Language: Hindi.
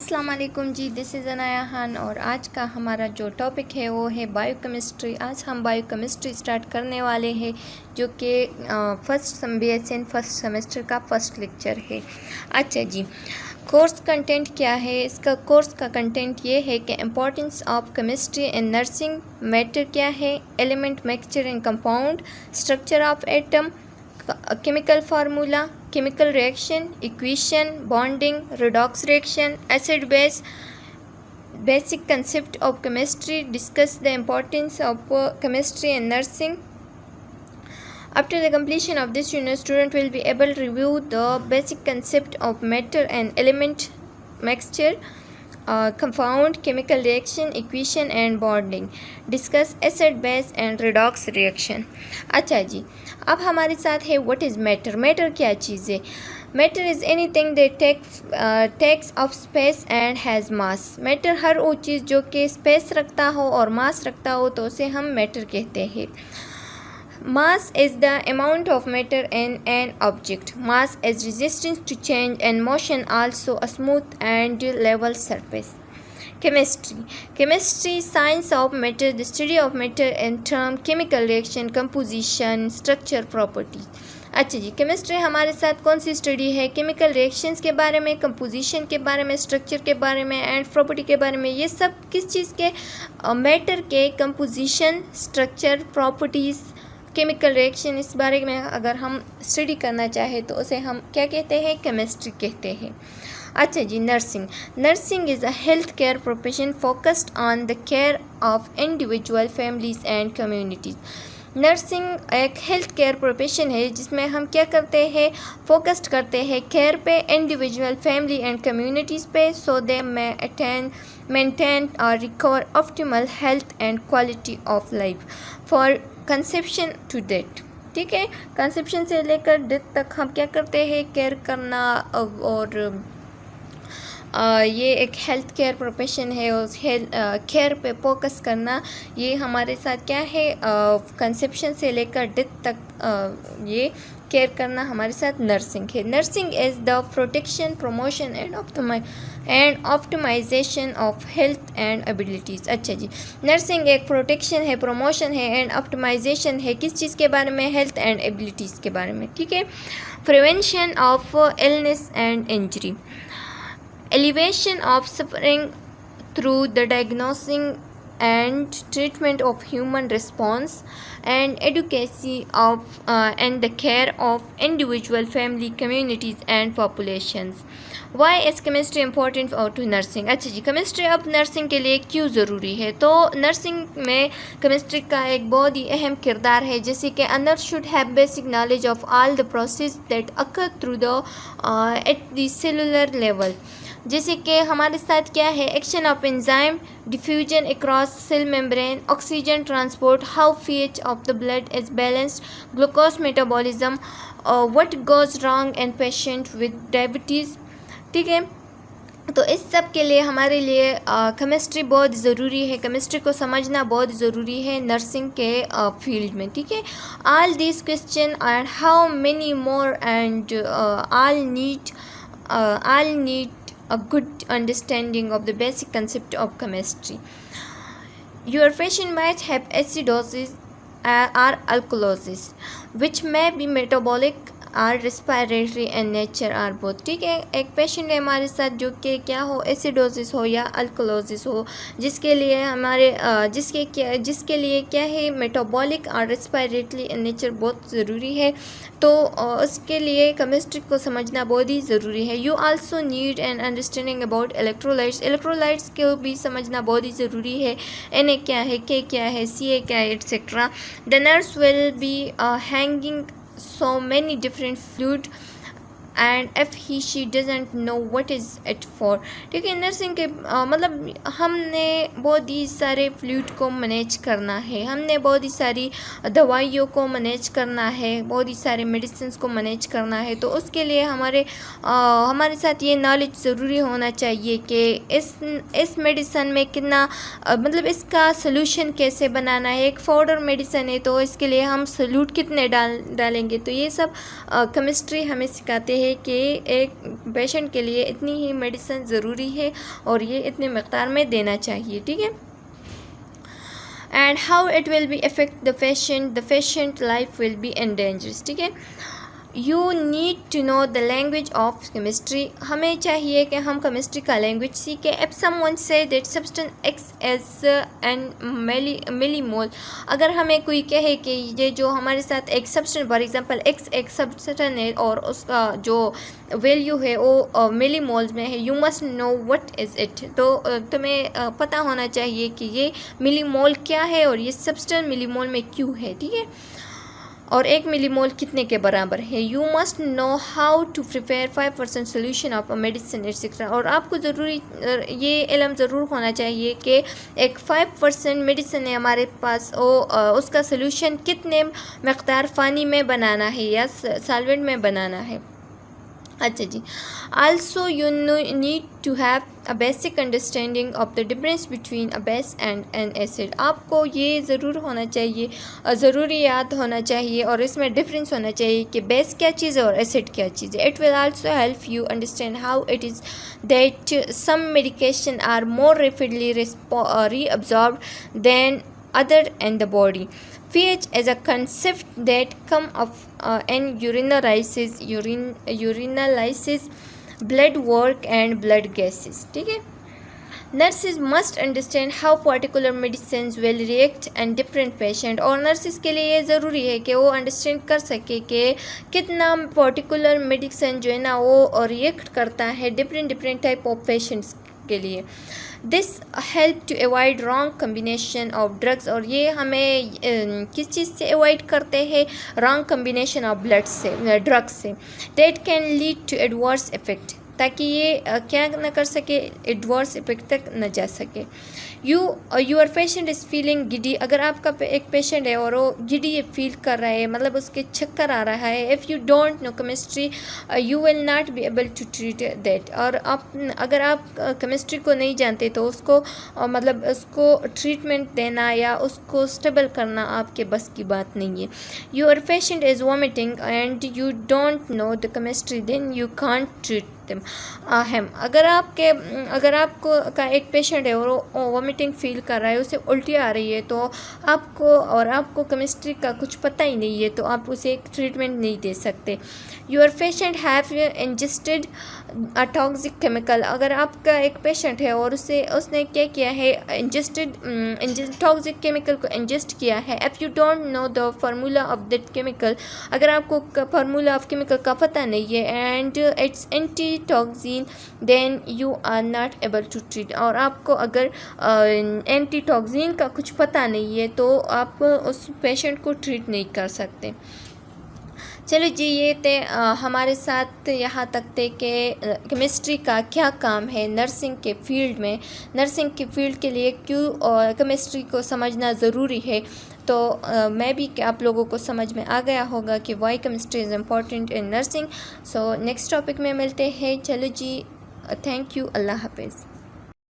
अस्सलाम वालेकुम जी, दिस इज़ अनाया खान और आज का हमारा जो टॉपिक है वो है बायोकेमिस्ट्री। आज हम बायोकेमिस्ट्री स्टार्ट करने वाले हैं जो कि फर्स्ट BSN फर्स्ट सेमेस्टर का फर्स्ट लेक्चर है। अच्छा जी, कोर्स कंटेंट क्या है? इसका कोर्स का कंटेंट ये है कि importance of chemistry in nursing, matter क्या है, element, mixture and compound, structure of atom, chemical formula, chemical reaction, equation, bonding, redox reaction, acid base, basic concept of chemistry, discuss the importance of chemistry in nursing. After the completion of this unit, student will be able to review the basic concept of matter and element, mixture, compound, chemical reaction, equation and bonding, discuss acid base and redox reaction. अच्छा जी, अब हमारे साथ है व्हाट इज़ मैटर। मैटर क्या चीज़ है? Matter is anything that takes of space and has mass. Matter हर वो चीज़ जो कि स्पेस रखता हो और मास रखता हो तो उसे हम मैटर कहते हैं। Mass is the amount of matter in an object. Mass is resistance to change and motion, also a smooth and level surface. Chemistry, science of matter, the study of matter in term chemical reaction, composition, structure, properties. अच्छा जी, केमिस्ट्री हमारे साथ कौन सी स्टडी है? केमिकल रिएक्शंस के बारे में, कंपोजिशन के बारे में, स्ट्रक्चर के बारे में एंड प्रॉपर्टी के बारे में। ये सब किस चीज़ के? मैटर के composition, structure, properties, chemical reaction, इस बारे में अगर हम स्टडी करना चाहें तो उसे हम क्या कहते हैं? केमिस्ट्री कहते हैं। अच्छा जी, nursing is a health care profession focused on the care of individual, families and communities. Nursing एक हेल्थ केयर प्रोफेशन है जिसमें हम क्या करते हैं? फोकस्ड करते हैं केयर पे, इंडिविजुअल, फैमिली एंड कम्युनिटीज़ पे, सो दे मे मेंटेन और recover optimal health and quality of life for conception to death. ठीक है, कंसेप्शन से लेकर डेथ तक हम क्या करते हैं? केयर करना। और ये एक हेल्थ केयर प्रोफेशन है, उस केयर पे फोकस करना, ये हमारे साथ क्या है? कंसेप्शन से लेकर डेथ तक ये केयर करना हमारे साथ नर्सिंग है। Nursing is the protection, promotion and optimisation of health and abilities. अच्छा जी, नर्सिंग एक प्रोटेक्शन है, प्रमोशन है एंड ऑप्टिमाइजेशन है। किस चीज़ के बारे में? हेल्थ एंड एबिलिटीज़ के बारे में। ठीक है, prevention of illness and injury, elevation of suffering through the diagnosing and treatment of human response and advocacy of and the care of individual, family, communities and populations. Why is chemistry important to nursing? अच्छा जी, केमिस्ट्री अब नर्सिंग के लिए क्यों ज़रूरी है? तो नर्सिंग में केमिस्ट्री का एक बहुत ही अहम किरदार है, जैसे कि a nurse should have basic knowledge of all the process that occur through the at the cellular level. जैसे कि हमारे साथ क्या है? Action of enzyme, diffusion across cell membrane, oxygen transport, how pH of the blood is balanced, glucose metabolism, what goes wrong in patient with diabetes. ठीक है, तो इस सब के लिए हमारे लिए केमिस्ट्री बहुत ज़रूरी है। केमिस्ट्री को समझना बहुत ज़रूरी है नर्सिंग के फील्ड में। ठीक है, all this question and how many more and all need a good understanding of the basic concept of chemistry. Your patient might have acidosis or alkalosis, which may be metabolic और respiratory and nature are both. ठीक है, एक पेशेंट है हमारे साथ जो कि क्या हो? एसिडोसिस हो या अल्कोलोसिस हो, जिसके लिए हमारे जिसके लिए क्या है? मेटाबॉलिक और रेस्पिरेटरी एंड नेचर बहुत ज़रूरी है। तो उसके लिए केमिस्ट्री को समझना बहुत ही ज़रूरी है। You also need an understanding about electrolytes को भी समझना बहुत ही ज़रूरी है। Na क्या है, K क्या है, Ca क्या है, etcetera. The nurse will be hanging so many different fluid and if she doesn't know what is it for। ठीक है, नर्सिंग के मतलब हमने बहुत ही सारे फ्लूइड को मैनेज करना है, हमने बहुत ही सारी दवाइयों को मैनेज करना है, बहुत ही सारे मेडिसिन को मैनेज करना है। तो उसके लिए हमारे साथ ये नॉलेज ज़रूरी होना चाहिए कि इस मेडिसिन में कितना मतलब इसका सोल्यूशन कैसे बनाना है। एक पाउडर मेडिसिन है तो इसके लिए हम सोल्यूट कितने डालेंगे। तो ये सब केमिस्ट्री हमें सिखाते हैं है कि एक पेशेंट के लिए इतनी ही मेडिसिन ज़रूरी है और ये इतने मकदार में देना चाहिए, ठीक है। And how it will be affect the patient life will be in dangerous, ठीक है। You need to know the language of chemistry, हमें चाहिए कि हम केमिस्ट्री का लैंग्वेज सीखें। If someone say that substance X as an millimole, अगर हमें कोई कहे कि ये जो हमारे साथ एक सब्सटेंस, फॉर एग्जांपल एक्स एक सब्सटेंस है और उसका जो वैल्यू है वो मिलीमोल्स में है, you must know what is it, तो तुम्हें पता होना चाहिए कि ये मिलीमोल क्या है और ये सब्सटेंस मिलीमोल में क्यों है, ठीक है, और 1 मिलीमोल कितने के बराबर है। You must know how to prepare 5% solution of a medicine etcetera, और आपको ज़रूरी ये इल्म ज़रूर होना चाहिए कि एक 5% मेडिसिन है हमारे पास, उसका सोल्यूशन कितने मकदार पानी में बनाना है या सॉल्वेंट में बनाना है। अच्छा जी, also you need to have a basic understanding of the difference between a base and an acid, आपको ये ज़रूर होना चाहिए, ज़रूरी याद होना चाहिए और इसमें डिफरेंस होना चाहिए कि बेस क्या चीज़ है और एसिड क्या चीज़ है। It will also help you understand how it is that some medication are more rapidly reabsorbed than other in the body. pH is a concept that come up in urinalysis, blood work and blood gases, ठीक है। Nurses must understand how particular medicines will react in different patient, और नर्सिस के लिए ये ज़रूरी है कि वो अंडरस्टैंड कर सके कि कितना पर्टिकुलर मेडिसिन जो है ना वो रिएक्ट करता है डिफरेंट टाइप ऑफ पेशेंट्स के लिए। This help to avoid wrong combination of drugs, और ये हमें किस चीज़ से अवॉइड करते हैं, रॉन्ग कम्बिनेशन ऑफ ड्रग्स से, that can lead to adverse effect, ताकि ये क्या न कर सके, एडवर्स इफेक्ट तक न जा सके। Your patient is feeling giddy, अगर आपका एक पेशेंट है और वो गिडी फील कर रहा है, मतलब उसके चक्कर आ रहा है, if you don't know chemistry you will not be able to treat that, और अगर आप केमिस्ट्री को नहीं जानते तो उसको मतलब उसको ट्रीटमेंट देना या उसको स्टेबल करना आपके बस की बात नहीं है। Your patient is vomiting and you don't know the chemistry, then you can't treat अगर आपको का एक पेशेंट है और वो वॉमिटिंग फील कर रहा है, उसे उल्टी आ रही है, तो आपको केमिस्ट्री का कुछ पता ही नहीं है, तो आप उसे एक ट्रीटमेंट नहीं दे सकते। Your patient have ingested a toxic chemical, अगर आपका एक पेशेंट है और उसने क्या किया है, टॉक्सिक केमिकल को इंजेस्ट किया है। If you don't know the formula of that chemical, अगर आपको फार्मूला ऑफ केमिकल का पता नहीं है, and it's antitoxin, then you are not able to treat, और आपको अगर एंटी टॉक्सिन का कुछ पता नहीं है तो आप उस पेशेंट को ट्रीट नहीं कर सकते। चलो जी, ये थे हमारे साथ यहाँ तक थे कि केमिस्ट्री का क्या काम है नर्सिंग के फील्ड में, नर्सिंग के फील्ड के लिए क्यों केमिस्ट्री को समझना ज़रूरी है। तो मैं भी कि आप लोगों को समझ में आ गया होगा कि why chemistry is important in nursing. So next topic में मिलते हैं। चलो जी, थैंक यू, अल्लाह हाफिज़।